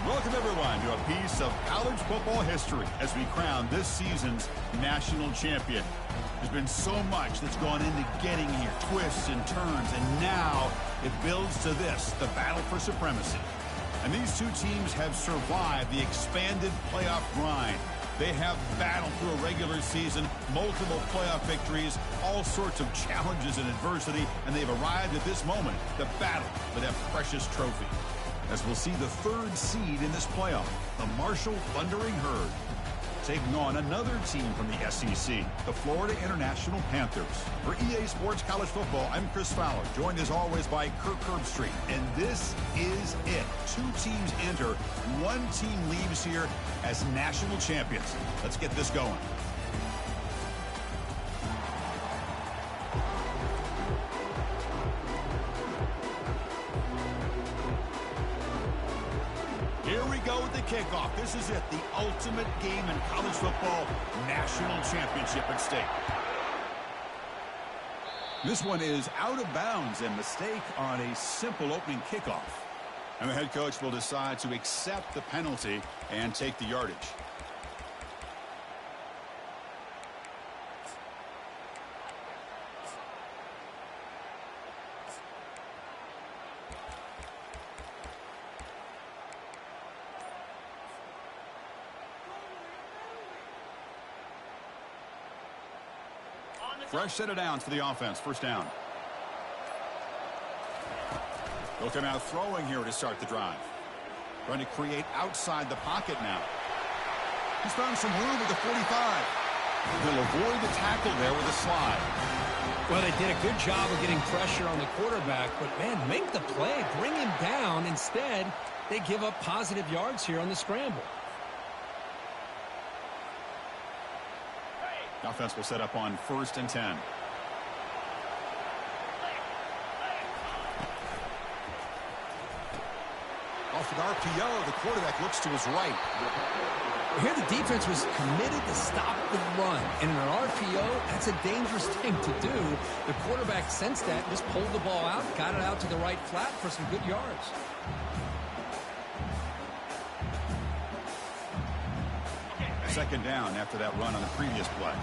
Welcome, everyone, to a piece of college football history as we crown this season's national champion. There's been so much that's gone into getting here, twists and turns, and now it builds to this, the battle for supremacy. And these two teams have survived the expanded playoff grind. They have battled through a regular season, multiple playoff victories, all sorts of challenges and adversity, and they've arrived at this moment, the battle for that precious trophy. As we'll see the third seed in this playoff, the Marshall Thundering Herd, taking on another team from the SEC, the Florida International Panthers. For EA Sports College Football, I'm Chris Fowler, joined as always by Kirk Herbstreit. And this is it. Two teams enter, one team leaves here as national champions. Let's get this going. Here we go with the kickoff. This is it, the ultimate game in college football, national championship at stake. This one is out of bounds, and mistake on a simple opening kickoff. And the head coach will decide to accept the penalty and take the yardage. Fresh set of downs for the offense. First down. They'll come out throwing here to start the drive. Trying to create outside the pocket now. He's found some room at the 45. He'll avoid the tackle there with a slide. Well, they did a good job of getting pressure on the quarterback, but, man, make the play. Bring him down. Instead, they give up positive yards here on the scramble. Offense will set up on 1st and 10. Off an RPO, the quarterback looks to his right. Here the defense was committed to stop the run. And in an RPO, that's a dangerous thing to do. The quarterback sensed that, just pulled the ball out, got it out to the right flat for some good yards. Second down after that run on the previous play.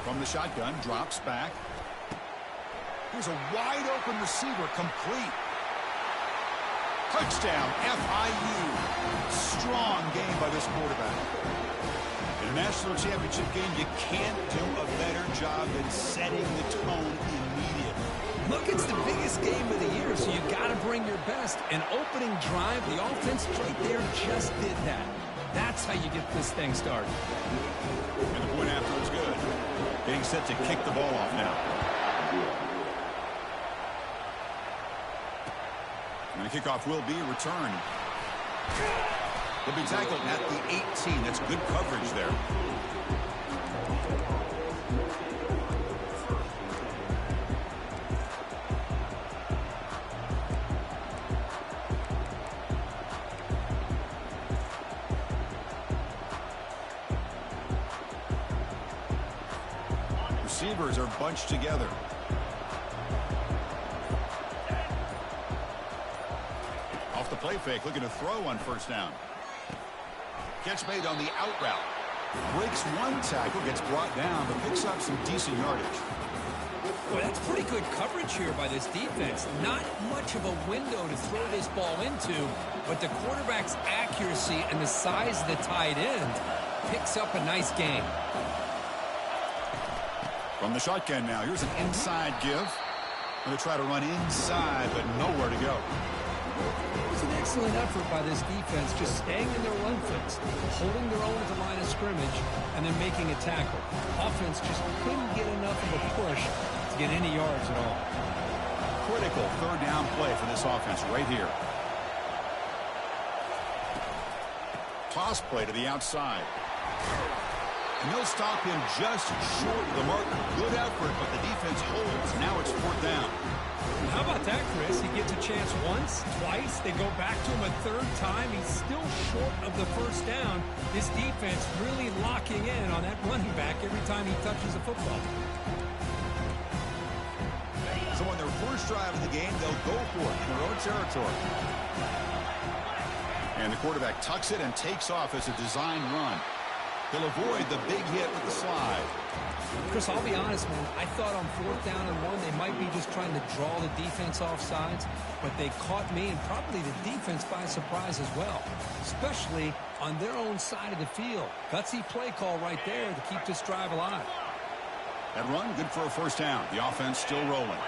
From the shotgun, drops back. Here's a wide open receiver, complete. Touchdown, FIU. Strong game by this quarterback. In a national championship game, you can't do a better job than setting the tone immediately. Look, it's the biggest game of the year, so you got to bring your best. An opening drive, the offense right there just did that. That's how you get this thing started. And the point after was good. Getting set to kick the ball off now. And the kickoff will be returned. He'll be tackled at the 18. That's good coverage there. Receivers are bunched together. Off the play fake, looking to throw on 1st down. Catch made on the out route. Breaks one tackle, gets brought down, but picks up some decent yardage. Well, that's pretty good coverage here by this defense. Not much of a window to throw this ball into, but the quarterback's accuracy and the size of the tight end picks up a nice gain. From the shotgun now, here's an inside give. Going to try to run inside, but nowhere to go. It was an excellent effort by this defense, just staying in their run fix, holding their own at the line of scrimmage, and then making a tackle. Offense just couldn't get enough of a push to get any yards at all. Critical 3rd down play for this offense right here. Toss play to the outside. And they'll stop him just short of the marker. Good effort, but the defense holds. Now it's 4th down. How about that, Chris? He gets a chance once, twice. They go back to him a 3rd time. He's still short of the 1st down. This defense really locking in on that running back every time he touches the football. So on their first first drive of the game, they'll go for it in their own territory. And the quarterback tucks it and takes off as a design run. He'll avoid the big hit with the slide. Chris, I'll be honest, man. I thought on 4th down and 1, they might be just trying to draw the defense off sides, but they caught me and probably the defense by surprise as well, especially on their own side of the field. Gutsy play call right there to keep this drive alive. That run, good for a first down. The offense still rolling.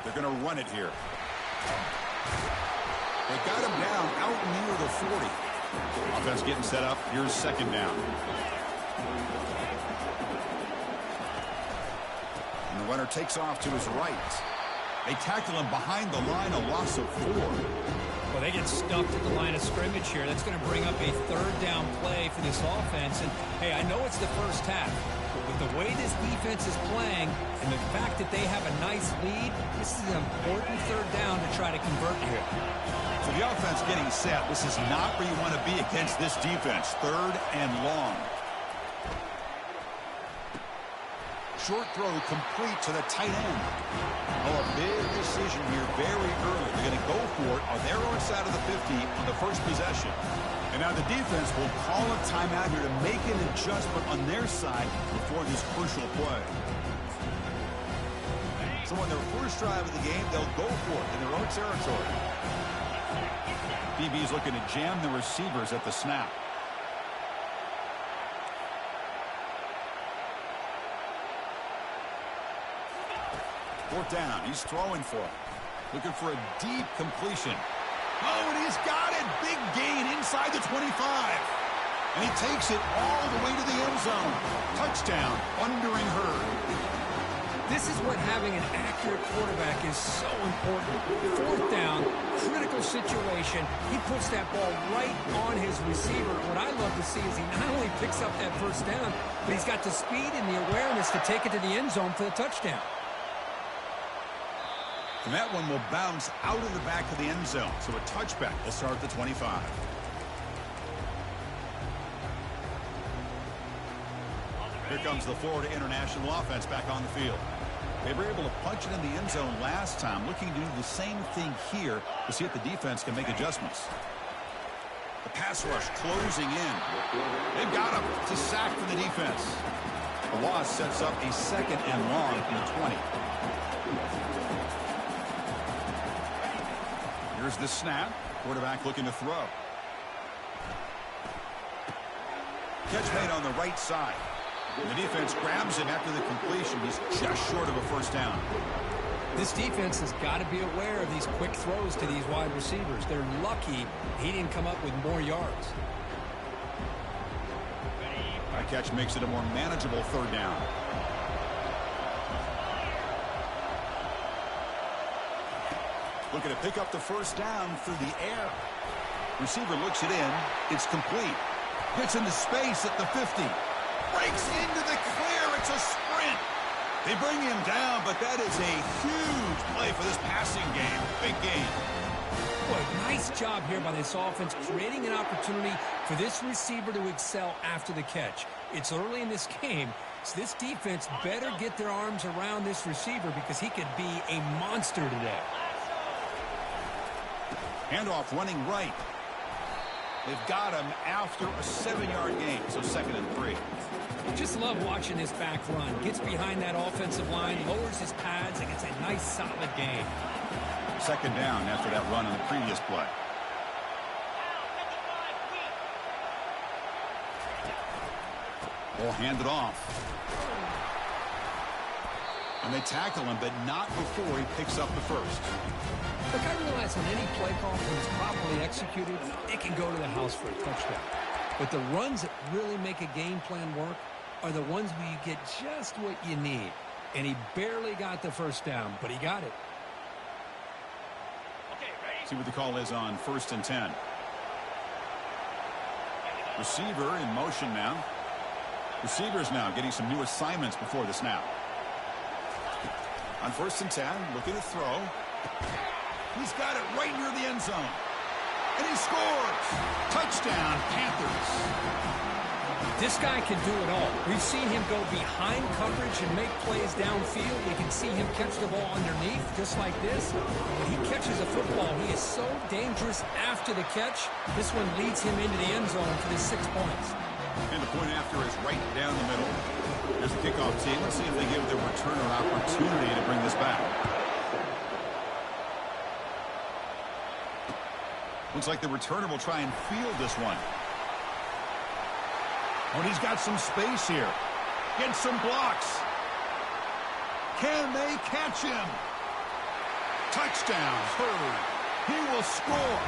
They're going to run it here. They got him down out near the 40. Offense getting set up. Here's 2nd down. And the runner takes off to his right. They tackle him behind the line, a loss of 4. Well, they get stuffed at the line of scrimmage here. That's going to bring up a 3rd down play for this offense. And, hey, I know it's the first half, but with the way this defense is playing and the fact that they have a nice lead, this is an important 3rd down to try to convert here. So the offense getting set. This is not where you want to be against this defense. 3rd and long. Short throw complete to the tight end. Oh, a big decision here very early. They're going to go for it on their own side of the 50 on the first possession. And now the defense will call a timeout here to make an adjustment on their side before this crucial play. So on their first drive of the game, they'll go for it in their own territory. DB's looking to jam the receivers at the snap. Fourth down. He's throwing for it. Looking for a deep completion. Oh, and he's got it. Big gain inside the 25. And he takes it all the way to the end zone. Touchdown, Thundering Herd. This is what having an accurate quarterback is so important. 4th down, critical situation. He puts that ball right on his receiver. What I love to see is he not only picks up that first down, but he's got the speed and the awareness to take it to the end zone for the touchdown. And that one will bounce out of the back of the end zone. So a touchback will start at the 25. Here comes the Florida International offense back on the field. They were able to punch it in the end zone last time, looking to do the same thing here to see if the defense can make adjustments. The pass rush closing in. They've got him. It's a sack for the defense. The loss sets up a 2nd and long from the 20. Here's the snap. Quarterback looking to throw. Catch made on the right side. The defense grabs him after the completion. He's just short of a first down. This defense has got to be aware of these quick throws to these wide receivers. They're lucky he didn't come up with more yards. That catch makes it a more manageable 3rd down. Looking to pick up the first down through the air. Receiver looks it in. It's complete. Gets into space at the 50. Breaks into the clear. It's a sprint. They bring him down, but that is a huge play for this passing game. Big game. Boy, nice job here by this offense, creating an opportunity for this receiver to excel after the catch. It's early in this game, so this defense better get their arms around this receiver because he could be a monster today. Handoff running right. They've got him after a 7-yard gain, so 2nd and 3. Just love watching this back run. Gets behind that offensive line, lowers his pads, and gets a nice solid gain. 2nd down after that run on the previous play. Ball handed off. And they tackle him, but not before he picks up the first. Look, I realize on any play call, when it's properly executed, it can go to the house for a touchdown. But the runs that really make a game plan work are the ones where you get just what you need. And he barely got the first down, but he got it. See what the call is on 1st and 10. Receiver in motion now. Receivers now getting some new assignments before the snap. On 1st and 10, looking to throw. He's got it right near the end zone. And he scores. Touchdown, Panthers. This guy can do it all. We've seen him go behind coverage and make plays downfield. We can see him catch the ball underneath, just like this. When he catches a football, he is so dangerous after the catch. This one leads him into the end zone for the 6 points. And the point after is right down the middle. Here's the kickoff team. Let's see if they give the returner an opportunity to bring this back. Looks like the returner will try and field this one. Oh, he's got some space here. Gets some blocks. Can they catch him? Touchdown. He will score.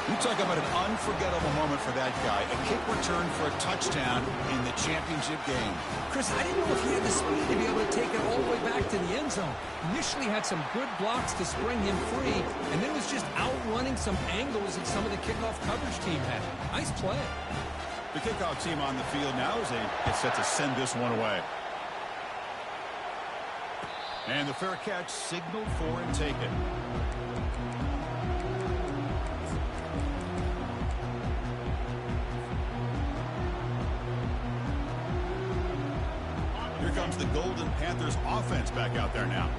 You talk about an unforgettable moment for that guy. A kick return for a touchdown in the championship game. Chris, I didn't know if he had the speed to be able to take it all the way back to the end zone. Initially had some good blocks to spring him free, and then was just outrunning some angles that some of the kickoff coverage team had. Nice play. The kickoff team on the field now as they get set to send this one away. And the fair catch signaled for and taken. Here comes the Golden Panthers offense back out there now.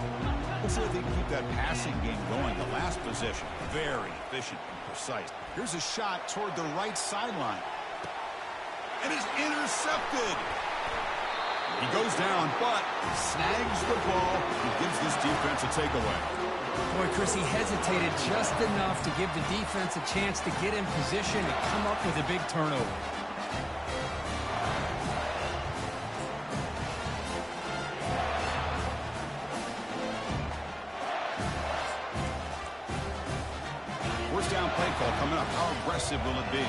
Let's see if they can keep that passing game going. The last possession, very efficient and precise. Here's a shot toward the right sideline. And is intercepted. He goes down, but snags the ball and gives this defense a takeaway. Boy, Chris, he hesitated just enough to give the defense a chance to get in position and come up with a big turnover. First down play call coming up. How aggressive will it be?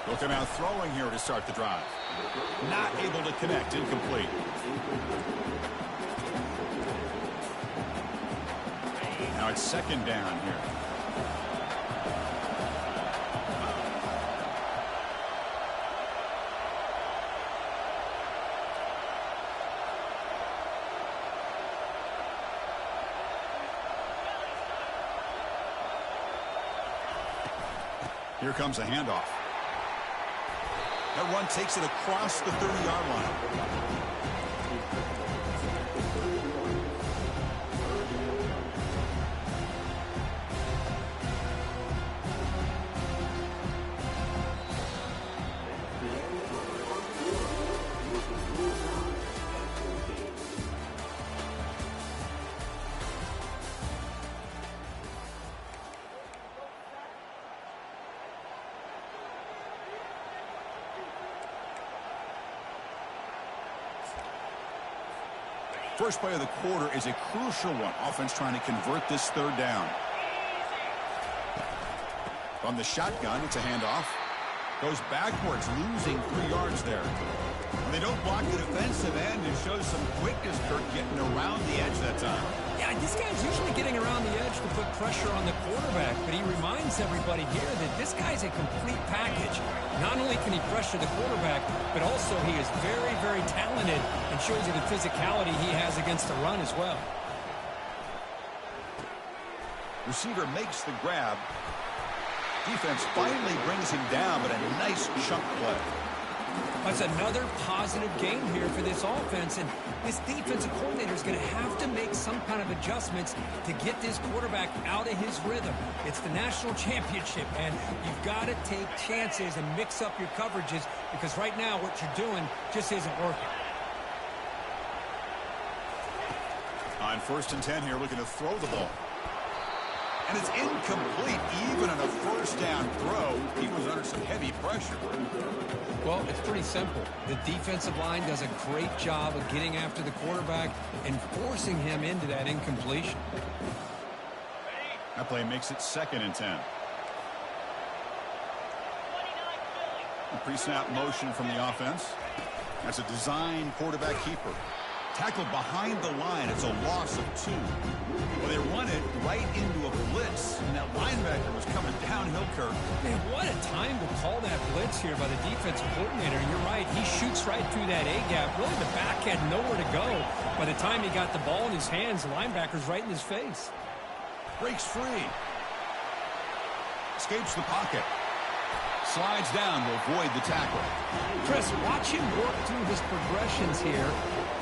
They'll come out throwing here to start the drive. Not able to connect. Incomplete. Now it's second down here. Here comes a handoff. That run takes it across the 30-yard line. First play of the quarter is a crucial one. Offense trying to convert this third down. From the shotgun, it's a handoff. Goes backwards, losing 3 yards there. When they don't block the defensive end, it shows some quickness, Kirk, getting around the edge that time. Yeah, this guy's usually getting around the edge to put pressure on the quarterback, but he reminds everybody here that this guy's a complete package. Not only can he pressure the quarterback, but also he is very, very talented and shows you the physicality he has against the run as well. Receiver makes the grab. Defense finally brings him down, but a nice chunk play. That's another positive game here for this offense, and this defensive coordinator is going to have to make some kind of adjustments to get this quarterback out of his rhythm. It's the national championship, and you've got to take chances and mix up your coverages because right now what you're doing just isn't working. On 1st and 10 here, looking to throw the ball. And it's incomplete. Even on a first down throw, he was under some heavy pressure. Well, it's pretty simple. The defensive line does a great job of getting after the quarterback and forcing him into that incompletion. That play makes it 2nd and 10. Pre-snap motion from the offense. That's a design quarterback keeper. Tackled behind the line. It's a loss of 2. Well, they run it right into a blitz, and that linebacker was coming downhill, Kirk. Man, what a time to call that blitz here by the defensive coordinator. And you're right, he shoots right through that A-gap. Really, the back had nowhere to go. By the time he got the ball in his hands, the linebacker's right in his face. Breaks free. It's escapes the pocket. Slides down to avoid the tackle. Chris, watch him work through his progressions here.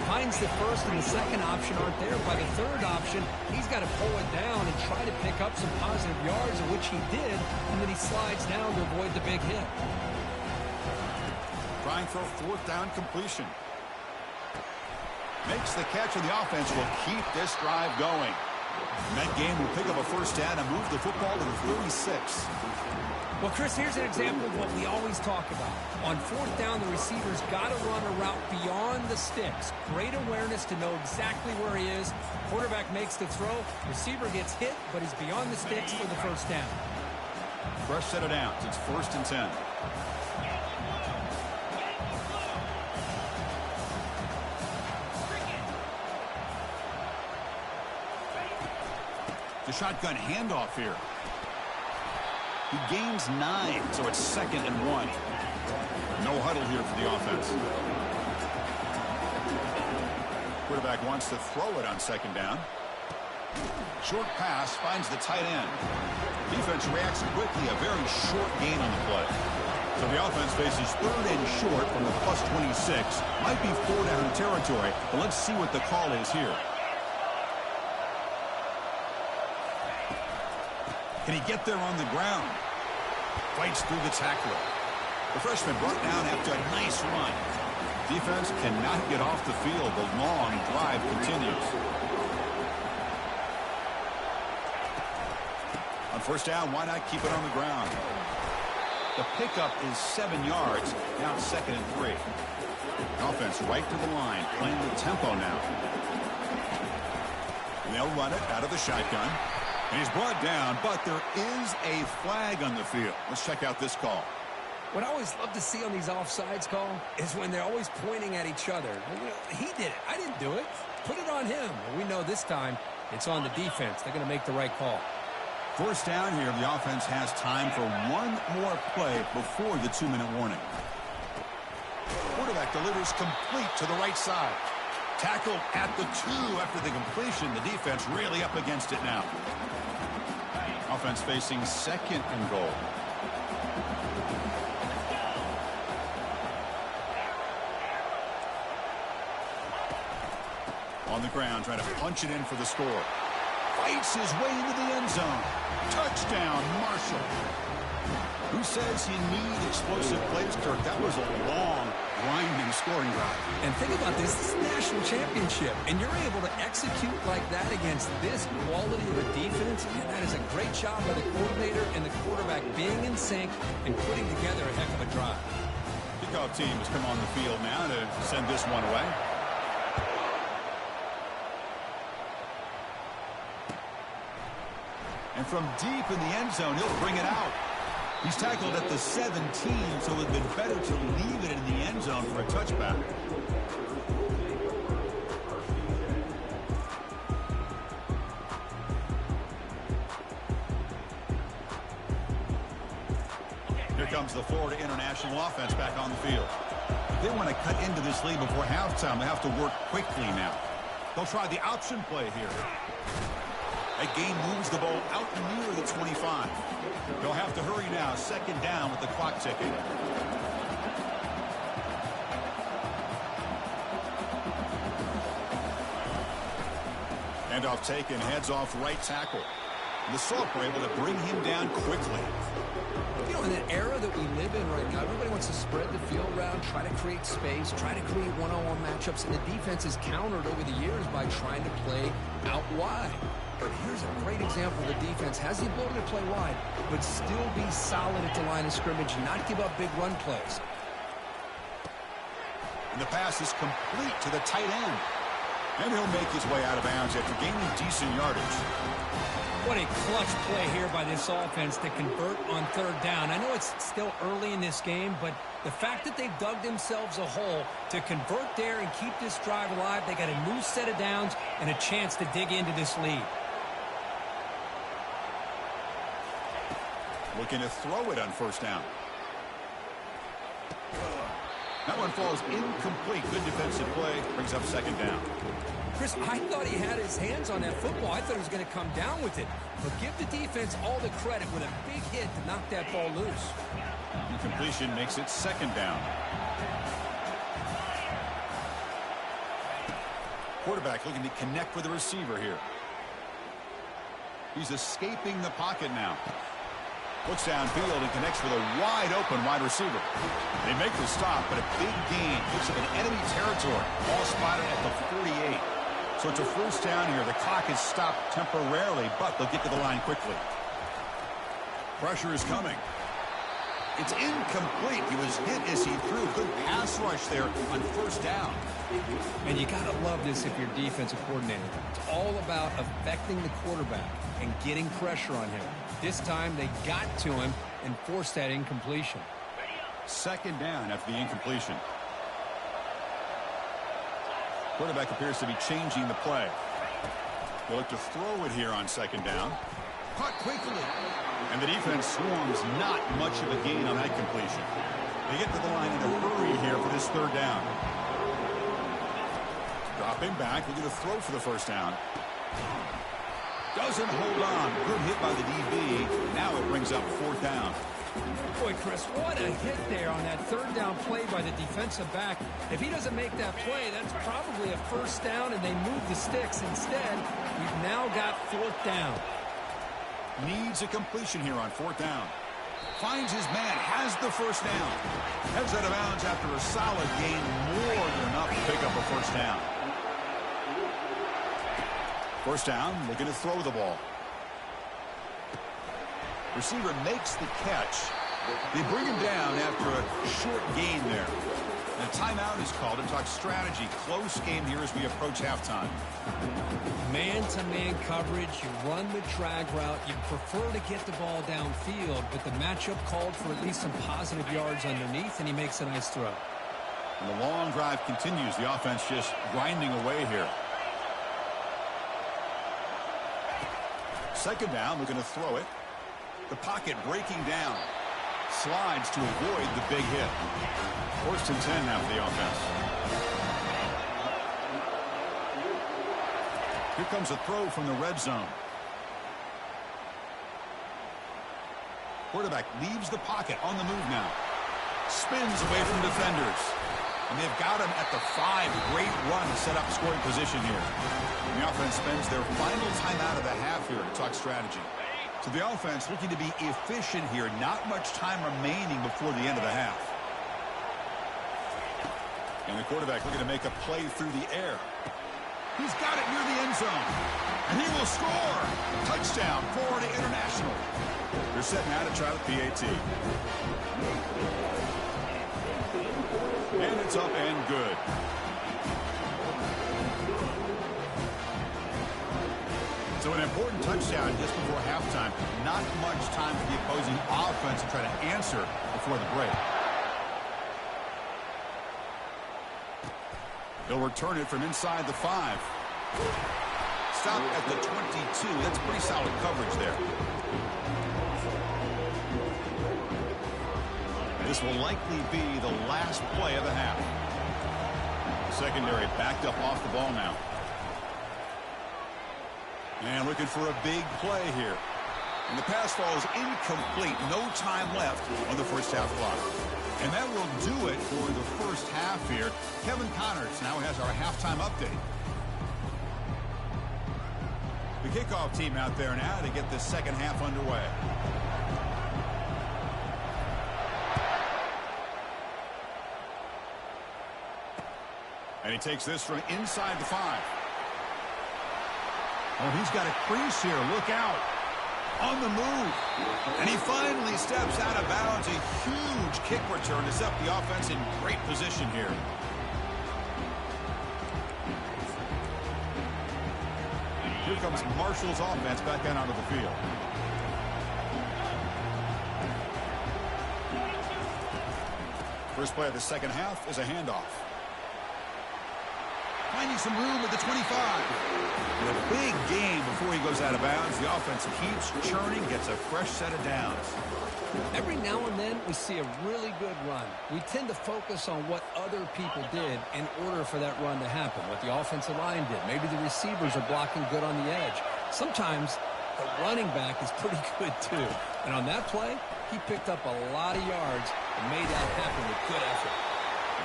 Finds the first and the second option aren't there. By the third option, he's got to pull it down and try to pick up some positive yards, of which he did, and then he slides down to avoid the big hit. Trying for a fourth down completion. Makes the catch, and the offense will keep this drive going. And that game will pick up a first down and move the football to the 36. Well, Chris, here's an example of what we always talk about. On fourth down, the receiver's got to run a route beyond the sticks. Great awareness to know exactly where he is. Quarterback makes the throw. Receiver gets hit, but he's beyond the sticks for the first down. Fresh set of downs. It's 1st and 10. The shotgun handoff here. He gains 9, so it's 2nd and 1. No huddle here for the offense. Quarterback wants to throw it on 2nd down. Short pass finds the tight end. Defense reacts quickly, a very short gain on the play. So the offense faces 3rd and short from the +26. Might be 4-down territory, but let's see what the call is here. Can he get there on the ground? Fights through the tackler. The freshman brought down after a nice run. Defense cannot get off the field. The long drive continues. On first down, why not keep it on the ground? The pickup is 7 yards. Now 2nd and 3. Offense right to the line, playing the tempo now. And they'll run it out of the shotgun. And he's brought down, but there is a flag on the field. Let's check out this call. What I always love to see on these offsides call is when they're always pointing at each other. Well, he did it. I didn't do it. Put it on him. Well, we know this time it's on the defense. They're going to make the right call. First down here. The offense has time for one more play before the 2-minute warning. Quarterback delivers complete to the right side. Tackled at the 2 after the completion. The defense really up against it now. Offense facing 2nd and goal. On the ground, trying to punch it in for the score. Fights his way into the end zone. Touchdown, Marshall. Who says you need explosive plays, Kirk? That was a long, grinding scoring drive. And think about this. This is a national championship, and you're able to execute like that against this quality of a defense. Man, that is a great job by the coordinator and the quarterback being in sync and putting together a heck of a drive. Kickoff team has come on the field now to send this one away. And from deep in the end zone, he'll bring it out. He's tackled at the 17, so it would have been better to leave it in the end zone for a touchback. Here comes the Florida International offense back on the field. They want to cut into this lead before halftime. They have to work quickly now. They'll try the option play here. That game moves the ball out near the 25. They'll have to hurry now. 2nd down with the clock ticking. Handoff taken, heads off right tackle. The Salk were able to bring him down quickly. You know, in the era that we live in right now, everybody wants to spread the field around, try to create space, try to create one-on-one matchups, and the defense is countered over the years by trying to play out wide. But here's a great example. The defense has the ability to play wide, but still be solid at the line of scrimmage, not give up big run plays. And the pass is complete to the tight end. And he'll make his way out of bounds after gaining decent yardage. What a clutch play here by this offense to convert on 3rd down. I know it's still early in this game, but the fact that they've dug themselves a hole to convert there and keep this drive alive, they got a new set of downs and a chance to dig into this lead. Looking to throw it on 1st down. That one falls incomplete. Good defensive play. Brings up second down. Chris, I thought he had his hands on that football. I thought he was going to come down with it. But give the defense all the credit with a big hit to knock that ball loose. Incompletion makes it second down. Quarterback looking to connect with the receiver here. He's escaping the pocket now. Looks downfield and connects with a wide-open wide receiver. They make the stop, but a big gain. Looks like an enemy territory. Ball spotted at the 48. So it's a first down here. The clock is stopped temporarily, but they'll get to the line quickly. Pressure is coming. It's incomplete. He was hit as he threw. Good pass rush there on first down. And you got to love this if you're defensive coordinator. It's all about affecting the quarterback and getting pressure on him. This time they got to him and forced that incompletion. Second down after the incompletion. Quarterback appears to be changing the play. They'll look to throw it here on second down. Caught quickly. And the defense swarms not much of a gain on that completion. They get to the line in a hurry here for this third down. Dropping back, looking to throw for the first down. Doesn't hold on. Good hit by the DB. Now it brings up fourth down. Boy, Chris, what a hit there on that third down play by the defensive back. If he doesn't make that play, that's probably a first down, and they move the sticks. Instead, we've now got fourth down. Needs a completion here on fourth down. Finds his man, has the first down. Heads out of bounds after a solid gain, more than enough to pick up a first down. First down, looking to throw the ball. Receiver makes the catch. They bring him down after a short gain there. And a timeout is called to talk strategy. Close game here as we approach halftime. Man-to-man coverage, you run the drag route. You prefer to get the ball downfield, but the matchup called for at least some positive yards underneath, and he makes a nice throw. And the long drive continues. The offense just grinding away here. Second down, looking to throw it. The pocket breaking down. Slides to avoid the big hit. First and 10 now for the offense. Here comes a throw from the red zone. Quarterback leaves the pocket on the move now. Spins away from defenders. And they've got him at the 5. Great run to set up scoring position here. And the offense spends their final time out of the half here to talk strategy. So the offense looking to be efficient here. Not much time remaining before the end of the half. And the quarterback looking to make a play through the air. He's got it near the end zone. And he will score. Touchdown, Florida International. They're setting out to try the PAT. And it's up and good. So an important touchdown just before halftime. Not much time for the opposing offense to try to answer before the break. They'll return it from inside the 5. Stop at the 22. That's pretty solid coverage there. This will likely be the last play of the half. The secondary backed up off the ball now. And looking for a big play here. And the pass falls incomplete. No time left on the first half clock. And that will do it for the first half here. Kevin Connors now has our halftime update. The kickoff team out there now to get this second half underway. And he takes this from inside the 5. Oh, he's got a crease here. Look out. On the move. And he finally steps out of bounds. A huge kick return to set the offense in great position here. Here comes Marshall's offense back out onto the field. First play of the second half is a handoff. finding some room at the 25. And a big game before he goes out of bounds. The offense keeps churning, gets a fresh set of downs. Every now and then we see a really good run. We tend to focus on what other people did in order for that run to happen, what the offensive line did. Maybe the receivers are blocking good on the edge. Sometimes the running back is pretty good too. And on that play, he picked up a lot of yards and made that happen with good effort.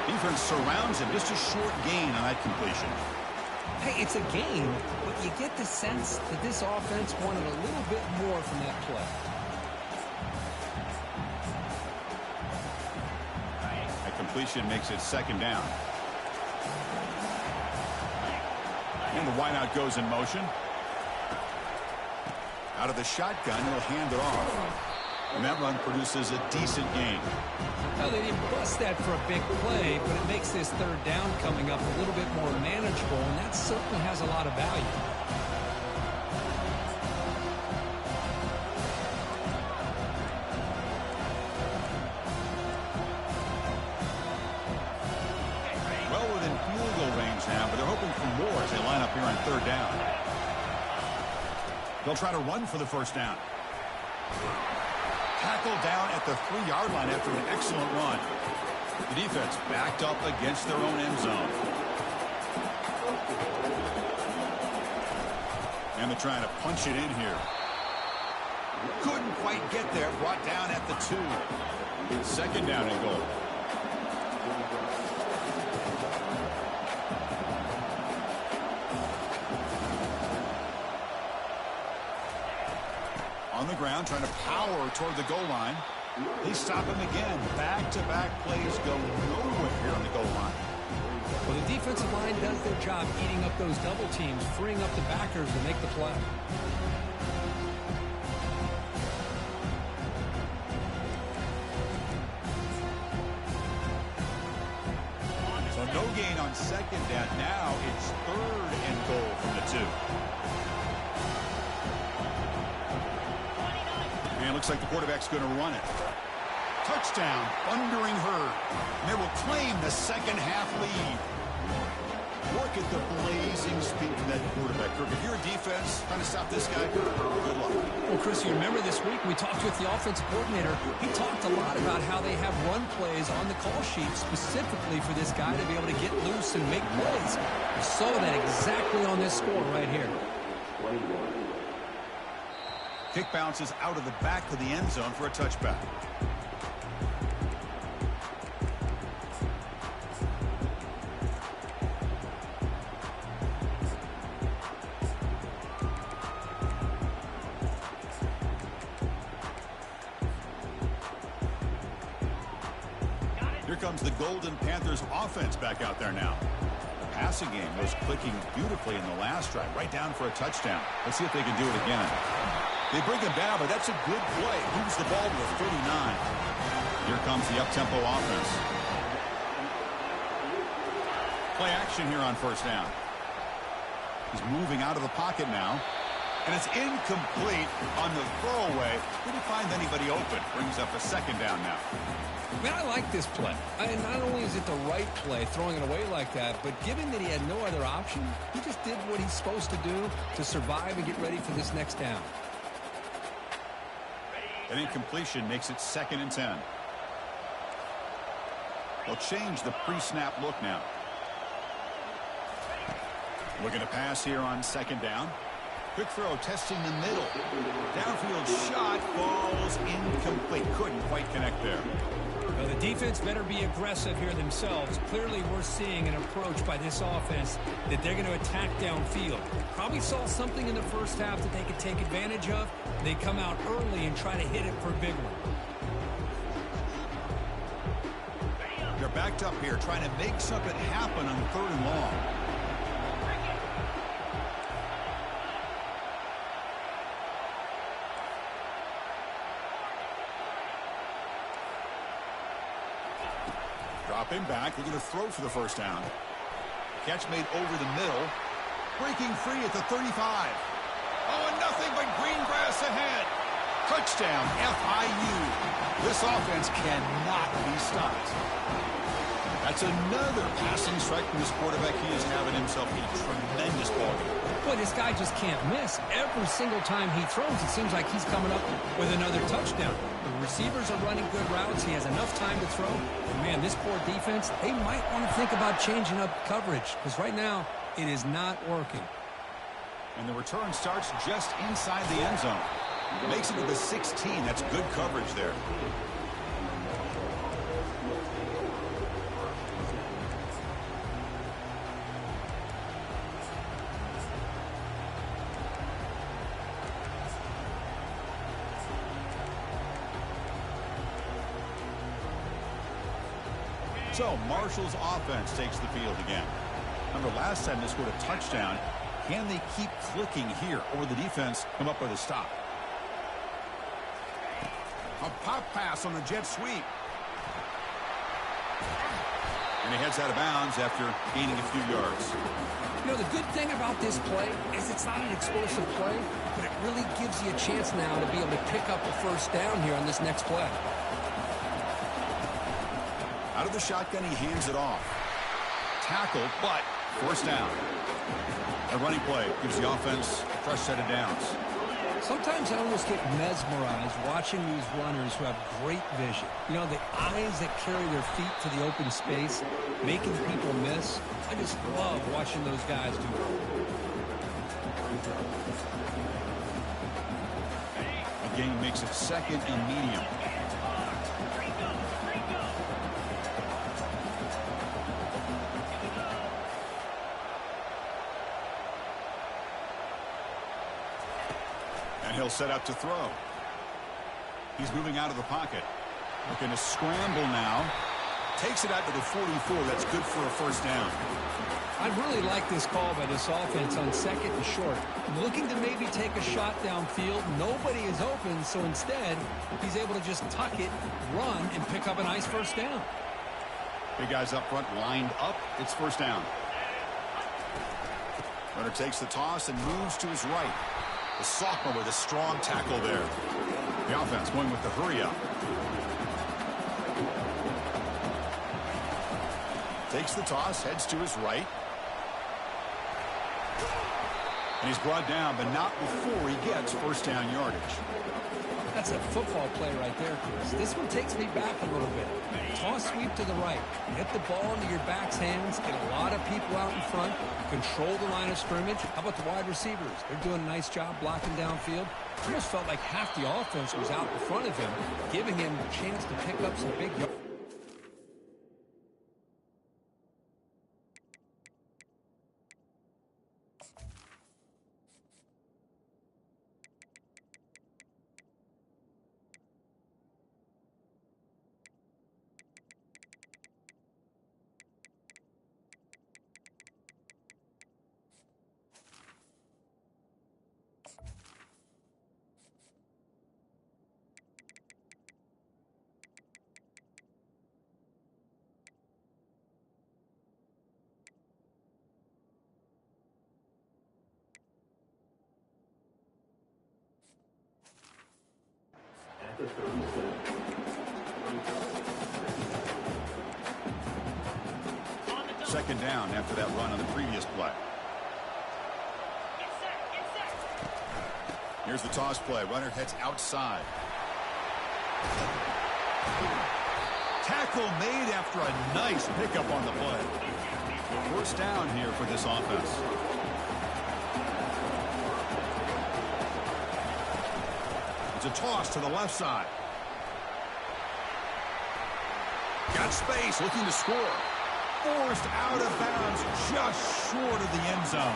Defense surrounds him. Just a short gain on that completion. Hey, it's a game, but you get the sense that this offense wanted a little bit more from that play. That completion makes it second down. And the wideout goes in motion. Out of the shotgun, he'll hand it off. And that run produces a decent gain. Well, they didn't bust that for a big play, but it makes this third down coming up a little bit more manageable, and that certainly has a lot of value. Well within field goal range now, but they're hoping for more as they line up here on third down. They'll try to run for the first down. Tackled down at the 3-yard line after an excellent run. The defense backed up against their own end zone. And they're trying to punch it in here. Couldn't quite get there. Brought down at the 2. Second down and goal. On the ground, trying to power toward the goal line. They stop him again. Back-to-back plays go nowhere here on the goal line. Well, the defensive line does their job eating up those double teams, freeing up the backers to make the play. So no gain on second down. Now it's third and goal from the 2. And it looks like the quarterback's going to run it. Touchdown, thundering herd. And they will claim the second half lead. Look at the blazing speed of that quarterback. Kirk, if you're a defense trying to stop this guy, good luck. Well, Chris, you remember this week we talked with the offensive coordinator. He talked a lot about how they have run plays on the call sheet specifically for this guy to be able to get loose and make plays. We saw that exactly on this score right here. Kick bounces out of the back of the end zone for a touchback. Here comes the Golden Panthers offense back out there now. The passing game was clicking beautifully in the last drive, right down for a touchdown. Let's see if they can do it again. They bring him down, but that's a good play. Moves the ball to the 39. Here comes the up-tempo offense. Play action here on first down. He's moving out of the pocket now. And it's incomplete on the throwaway. Didn't find anybody open. Brings up a second down now. Man, I like this play. And not only is it the right play, throwing it away like that, but given that he had no other option, he just did what he's supposed to do to survive and get ready for this next down. An incompletion makes it 2nd and 10. They'll change the pre-snap look now. Looking to pass here on second down. Quick throw, testing the middle. Downfield shot, falls incomplete. Couldn't quite connect there. Well, the defense better be aggressive here themselves. Clearly, we're seeing an approach by this offense that they're going to attack downfield. Probably saw something in the first half that they could take advantage of. They come out early and try to hit it for a big one. They're backed up here, trying to make something happen on 3rd and long. Drop him back. They're going to throw for the first down. Catch made over the middle. Breaking free at the 35. Oh, and nothing but green grass ahead. Touchdown, FIU. This offense cannot be stopped. That's another passing strike from this quarterback. He is having himself a tremendous ball game. Boy, this guy just can't miss. Every single time he throws, it seems like he's coming up with another touchdown. The receivers are running good routes. He has enough time to throw. And man, this poor defense, they might want to think about changing up coverage because right now it is not working. And the return starts just inside the end zone. Makes it to the 16. That's good coverage there. So Marshall's offense takes the field again. Remember last time they scored a touchdown. Can they keep clicking here, or will the defense come up with a stop? A pop pass on the jet sweep. And he heads out of bounds after gaining a few yards. You know, the good thing about this play is it's not an explosive play, but it really gives you a chance now to be able to pick up a first down here on this next play. Out of the shotgun, he hands it off. Tackled, but first down. A running play gives the offense a fresh set of downs. Sometimes I almost get mesmerized watching these runners who have great vision. You know, the eyes that carry their feet to the open space, making people miss. I just love watching those guys do it. The game makes it second and medium. He'll set up to throw. He's moving out of the pocket. Looking to scramble now. Takes it out to the 44. That's good for a first down. I really like this call by this offense on second and short. Looking to maybe take a shot downfield. Nobody is open, so instead, he's able to just tuck it, run, and pick up a nice first down. Big guys up front lined up. It's first down. Runner takes the toss and moves to his right. The sophomore with a strong tackle there. The offense going with the hurry up. Takes the toss, heads to his right. And he's brought down, but not before he gets first down yardage. That's a football play right there, Chris. This one takes me back a little bit. Toss sweep to the right. Get the ball into your back's hands. Get a lot of people out in front. Control the line of scrimmage. How about the wide receivers? They're doing a nice job blocking downfield. It almost felt like half the offense was out in front of him, giving him a chance to pick up some big yards. Second down after that run on the previous play. Here's the toss play. Runner heads outside. Tackle made after a nice pickup on the play. First down here for this offense. It's a toss to the left side. Got space, looking to score. Forced out of bounds, just short of the end zone.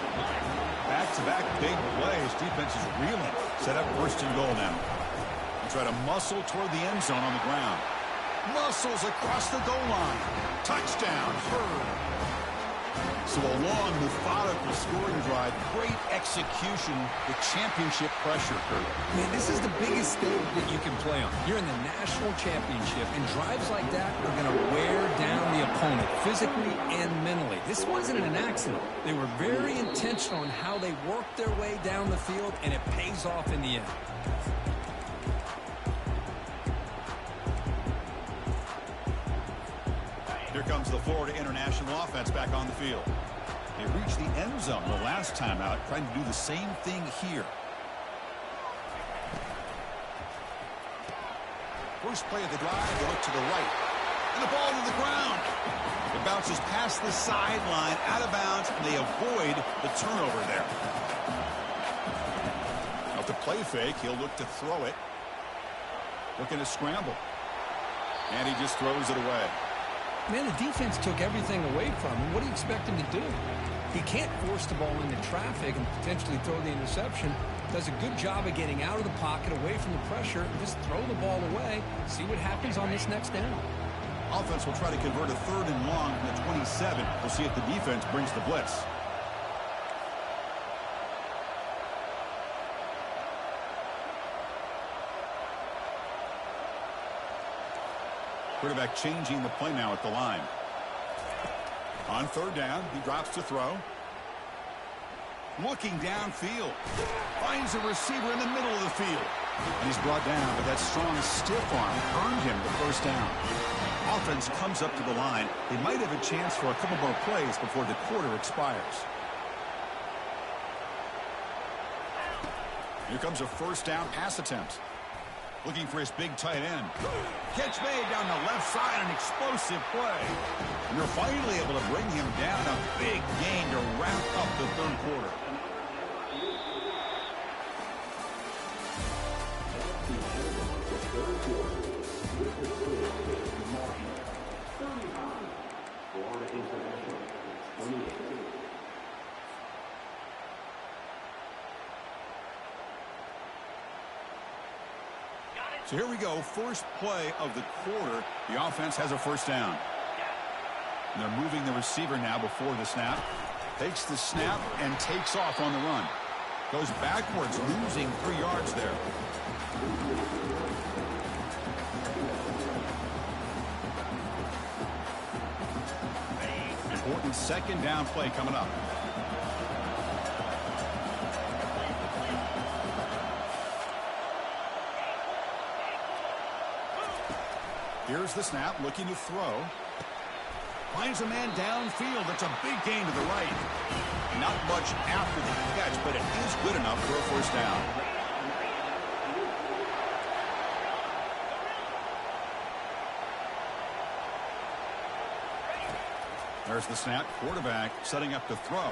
Back-to-back big plays. Defense is reeling. Set up first and goal now. They try to muscle toward the end zone on the ground. Muscles across the goal line. Touchdown, Hurd. So a long, methodical scoring drive. Great execution with championship pressure, Hurd. Man, this is the biggest stage that you can play on. You're in the national championship, and drives like that are going to wear down the opponent physically and mentally. This wasn't an accident. They were very intentional in how they worked their way down the field, and it pays off in the end. Here comes brings the Florida International offense back on the field. They reached the end zone the last time out, trying to do the same thing here. First play of the drive, they look to the right. And the ball to the ground. It bounces past the sideline, out of bounds, and they avoid the turnover there. Now to play fake, he'll look to throw it. Looking to scramble. And he just throws it away. Man, the defense took everything away from him. What do you expect him to do? He can't force the ball into traffic and potentially throw the interception. Does a good job of getting out of the pocket, away from the pressure, and just throw the ball away. See what happens on this next down. Offense will try to convert a 3rd and long from the 27. We'll see if the defense brings the blitz. Quarterback changing the play now at the line. On 3rd down, he drops to throw. Looking downfield. Finds a receiver in the middle of the field. And he's brought down, but that strong stiff arm earned him the 1st down. Offense comes up to the line. They might have a chance for a couple more plays before the quarter expires. Here comes a 1st down pass attempt. Looking for his big tight end. Catch made down the left side, an explosive play. And they're finally able to bring him down. A big gain to wrap up the 3rd quarter. So here we go, first play of the quarter. The offense has a 1st down. And they're moving the receiver now before the snap. Takes the snap and takes off on the run. Goes backwards, losing 3 yards there. Important 2nd down play coming up. Here's the snap, looking to throw. Finds a man downfield. That's a big gain to the right. Not much after the catch, but it is good enough for a 1st down. There's the snap. Quarterback setting up to throw.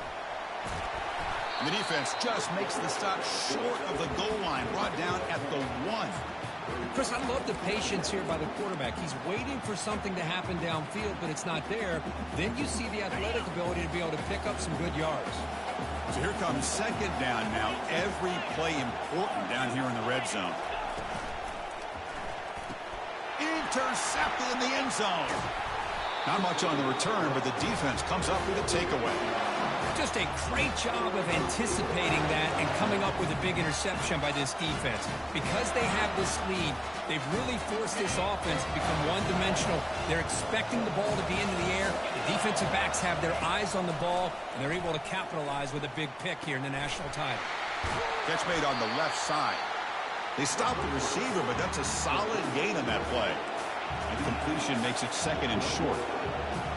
And the defense just makes the stop short of the goal line. Brought down at the 1. Chris, I love the patience here by the quarterback. He's waiting for something to happen downfield, but it's not there. Then you see the athletic ability to be able to pick up some good yards. So here comes 2nd down now. Every play important down here in the red zone. Intercepted in the end zone. Not much on the return, but the defense comes up with a takeaway. Just a great job of anticipating that and coming up with a big interception by this defense. Because they have this lead, they've really forced this offense to become one-dimensional. They're expecting the ball to be into the air. The defensive backs have their eyes on the ball, and they're able to capitalize with a big pick here in the national title. Catch made on the left side. They stopped the receiver, but that's a solid gain on that play. And completion makes it 2nd and short.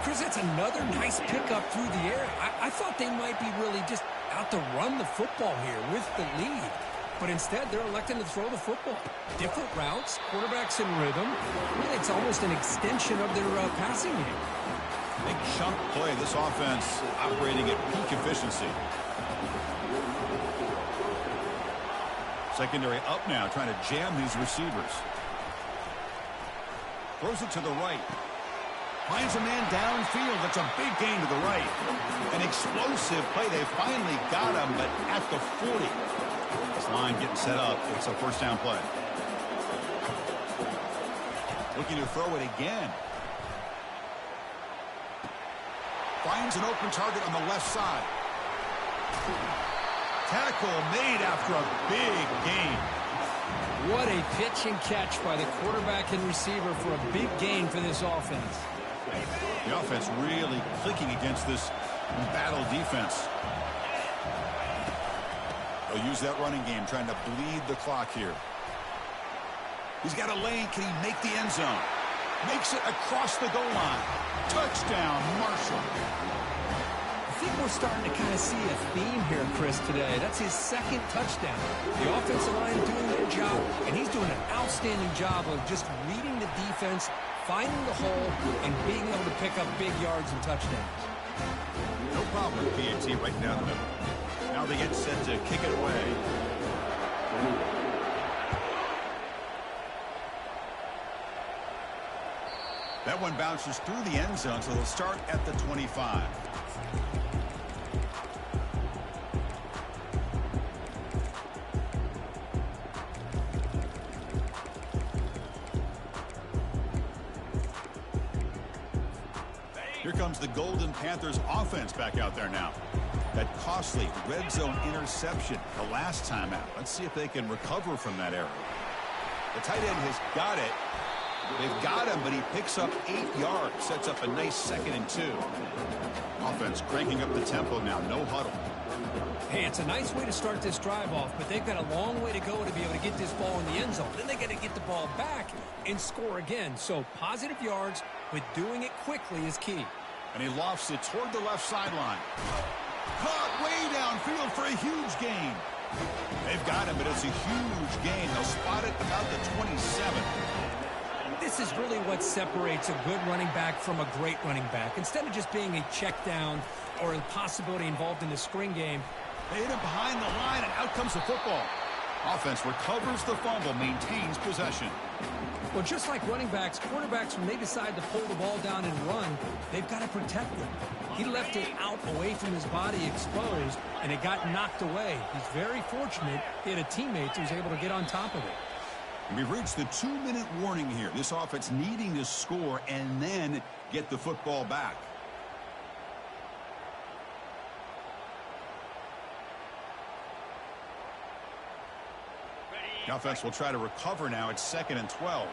Chris, that's another nice pickup through the air. I thought they might be really just out to run the football here with the lead. But instead, they're electing to throw the football. Different routes, quarterbacks in rhythm. Really, it's almost an extension of their passing game. Big chunk play. This offense operating at peak efficiency. Secondary up now, trying to jam these receivers. Throws it to the right. Finds a man downfield. That's a big gain to the right. An explosive play. They finally got him, but at the 40. This line getting set up. It's a 1st down play. Looking to throw it again. Finds an open target on the left side. Tackle made after a big gain. What a pitch and catch by the quarterback and receiver for a big gain for this offense. The offense really clicking against this battle defense. They'll use that running game, trying to bleed the clock here. He's got a lane. Can he make the end zone? Makes it across the goal line. Touchdown, Marshall. I think we're starting to kind of see a theme here, Chris, today. That's his second touchdown. The offensive line doing their job, and he's doing an outstanding job of just reading the defense, finding the hole, and being able to pick up big yards and touchdowns. No problem with PAT right down the middle. Now they get set to kick it away. That one bounces through the end zone, so they'll start at the 25. Here comes the Golden Panthers offense back out there now. That costly red zone interception the last time out. Let's see if they can recover from that error. The tight end has got it. They've got him, but he picks up 8 yards. Sets up a nice 2nd and 2. Offense cranking up the tempo now. No huddle. Hey, it's a nice way to start this drive off, but they've got a long way to go to be able to get this ball in the end zone. Then they got to get the ball back and score again. So positive yards, but doing it quickly is key. And he lofts it toward the left sideline. Caught way downfield for a huge gain. They've got him, but it's a huge gain. They'll spot it about the 27. This is really what separates a good running back from a great running back. Instead of just being a check down or a possibility involved in the screen game, they hit him behind the line, and out comes the football. Offense recovers the fumble, maintains possession. Well, just like running backs, quarterbacks, when they decide to pull the ball down and run, they've got to protect it. He left it out away from his body exposed, and it got knocked away. He's very fortunate he had a teammate who was able to get on top of it. We've reached the 2-minute warning here. This offense needing to score and then get the football back. The offense will try to recover now. It's 2nd and 12.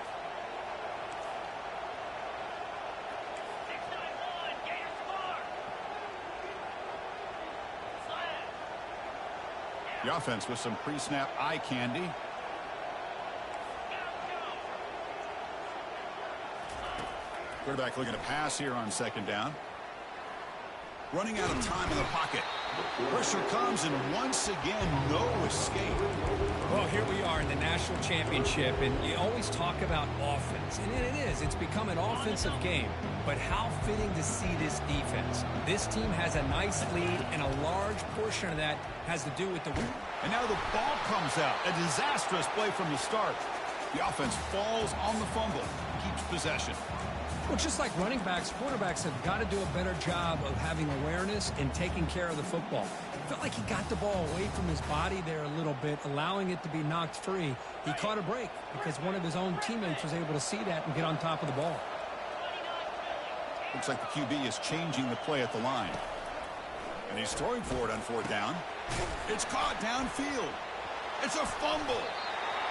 The offense with some pre-snap eye candy. Quarterback looking to pass here on 2nd down. Running out of time in the pocket. Pressure comes, and once again, no escape. Well, here we are in the national championship, and you always talk about offense. And it is. It's become an offensive game. But how fitting to see this defense. This team has a nice lead, and a large portion of that has to do with the win. And now the ball comes out. A disastrous play from the start. The offense falls on the fumble. Keeps possession. Well, just like running backs, quarterbacks have got to do a better job of having awareness and taking care of the football. Felt like he got the ball away from his body there a little bit, allowing it to be knocked free. He caught a break because one of his own teammates was able to see that and get on top of the ball. Looks like the QB is changing the play at the line. And he's throwing for it on 4th down. It's caught downfield. It's a fumble.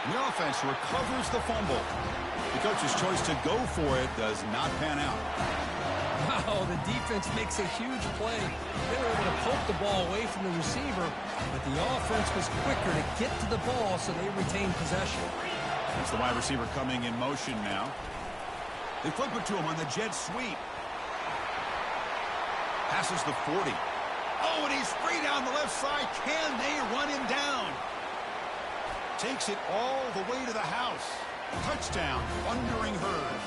And the offense recovers the fumble. The coach's choice to go for it does not pan out. Wow, the defense makes a huge play. They were able to poke the ball away from the receiver, but the offense was quicker to get to the ball, so they retained possession. It's the wide receiver coming in motion now. They flip it to him on the jet sweep. Passes the 40. Oh, and he's free down the left side. Can they run him down? Takes it all the way to the house. Touchdown, Thundering Herd.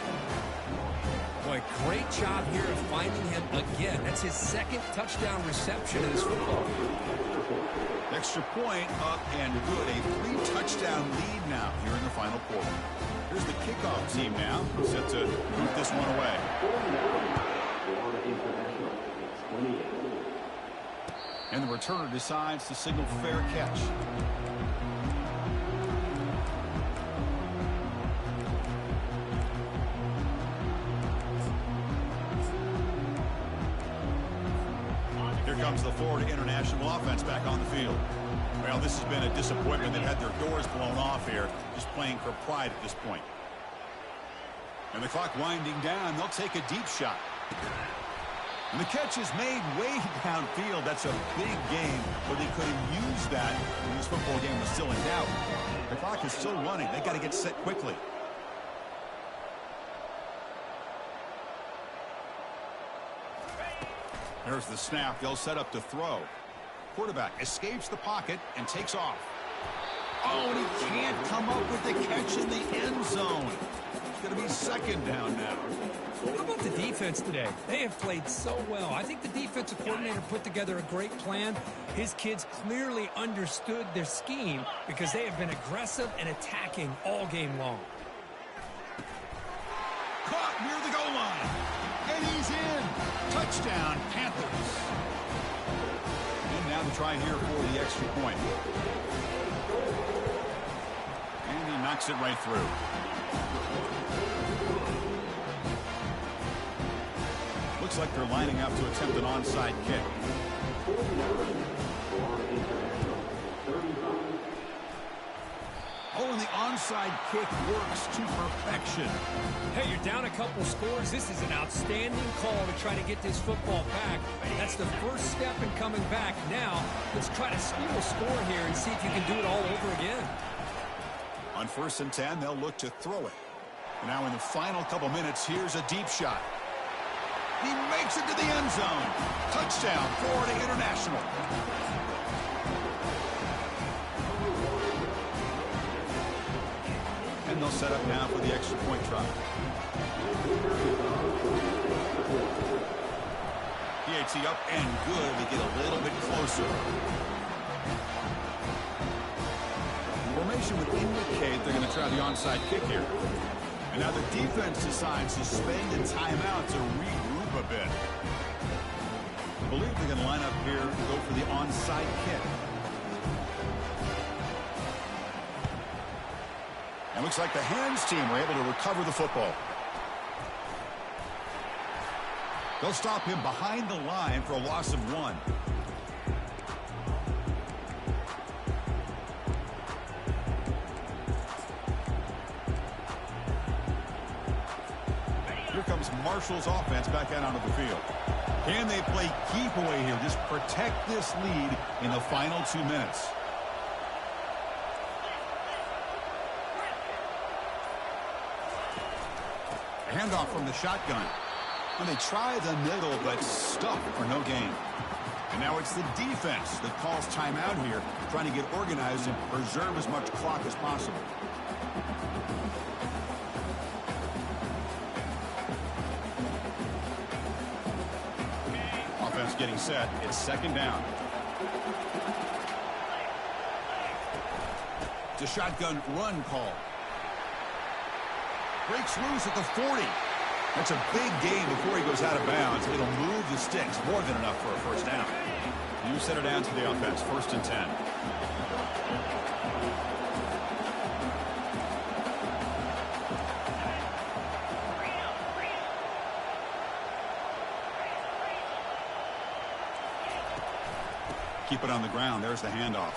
Boy, great job here of finding him again. That's his 2nd touchdown reception in this football. Extra point up and good. A 3-touchdown lead now here in the final quarter. Here's the kickoff team now, set to boot this one away. And the returner decides to signal fair catch. Here comes the Florida International offense back on the field. Well, this has been a disappointment. They've had their doors blown off here, just playing for pride at this point. And the clock winding down, they'll take a deep shot. And the catch is made way downfield. That's a big game, but they could have used that when this football game was still in doubt. The clock is still running. They got to get set quickly. There's the snap. They'll set up to throw. Quarterback escapes the pocket and takes off. Oh, and he can't come up with the catch in the end zone. It's going to be second down now. How about the defense today? They have played so well. I think the defensive coordinator put together a great plan. His kids clearly understood their scheme because they have been aggressive and attacking all game long. Caught near the goal line. And he's in. Touchdown, Panthers. And now the try here for the extra point. And he knocks it right through. Looks like they're lining up to attempt an onside kick. Oh, and the onside kick works to perfection. Hey, you're down a couple scores. This is an outstanding call to try to get this football back. That's the first step in coming back. Now, let's try to steal a score here and see if you can do it all over again. On 1st and 10, they'll look to throw it. Now in the final couple minutes, here's a deep shot. He makes it to the end zone. Touchdown, Florida International. And they'll set up now for the extra point try. PAT up and good. We get a little bit closer. Formation would indicate they're going to try the onside kick here. And now the defense decides to spend a timeout to regroup a bit. I believe they're going to line up here and go for the onside kick. And looks like the hands team were able to recover the football. They'll stop him behind the line for a loss of 1. Here comes Marshall's offense back out onto the field. Can they play keep away here? Just protect this lead in the final 2 minutes. A handoff from the shotgun. And they try the middle, but stuck for no gain. And now it's the defense that calls timeout here, trying to get organized and preserve as much clock as possible. Offense getting set. It's second down. It's a shotgun run call. Breaks loose at the 40. That's a big gain before he goes out of bounds. It'll move the sticks more than enough for a first down. You set it down to the offense. 1st and 10. Keep it on the ground. There's the handoff.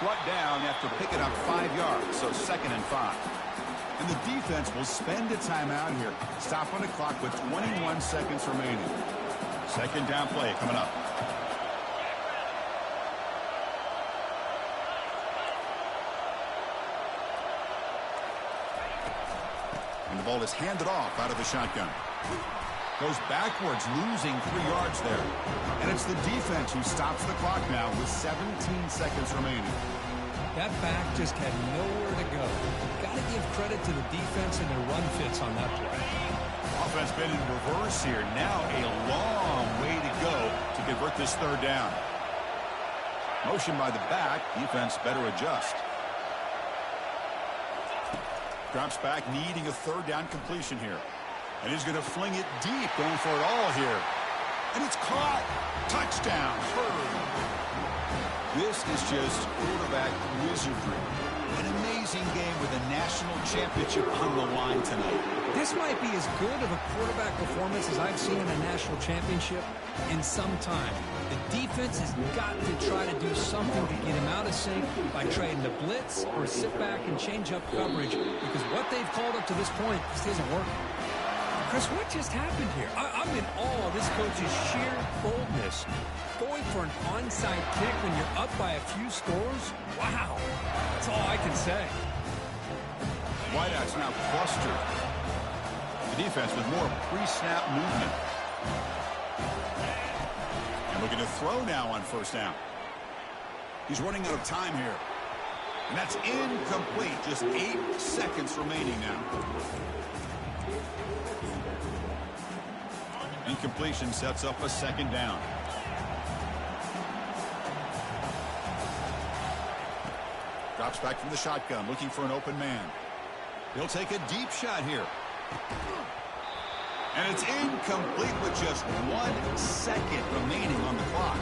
Brought down after picking up 5 yards, so 2nd and 5. And the defense will spend a timeout here. Stop on the clock with 21 seconds remaining. Second down play coming up. And the ball is handed off out of the shotgun. Goes backwards, losing 3 yards there. And it's the defense who stops the clock now with 17 seconds remaining. That back just had nowhere to go. Got to give credit to the defense and their run fits on that play. Offense been in reverse here. Now a long way to go to convert this 3rd down. Motion by the back. Defense better adjust. Drops back, needing a 3rd down completion here. And he's going to fling it deep, going for it all here. And it's caught. Touchdown. This is just quarterback wizardry. An amazing game with a national championship on the line tonight. This might be as good of a quarterback performance as I've seen in a national championship in some time. The defense has got to try to do something to get him out of sync by trading the blitz or sit back and change up coverage, because what they've called up to this point just isn't working. Chris, what just happened here? I'm in awe of this coach's sheer boldness. Going for an onside kick when you're up by a few scores? Wow. That's all I can say. Wideouts now clustered. The defense with more pre-snap movement. And looking to throw now on first down. He's running out of time here. And that's incomplete. Just 8 seconds remaining now. Incompletion sets up a second down. Drops back from the shotgun, looking for an open man. He'll take a deep shot here. And it's incomplete with just 1 second remaining on the clock.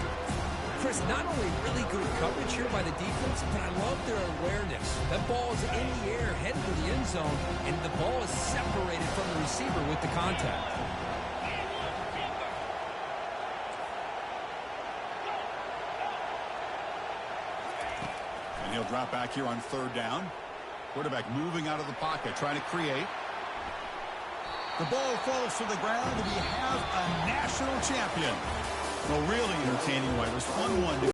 Chris, not only really good coverage here by the defense, but I love their awareness. That ball is in the air, heading for the end zone, and the ball is separated from the receiver with the contact. And he'll drop back here on third down. Quarterback moving out of the pocket, trying to create. The ball falls to the ground, and we have a national champion. Well, really entertaining, White. It was fun one.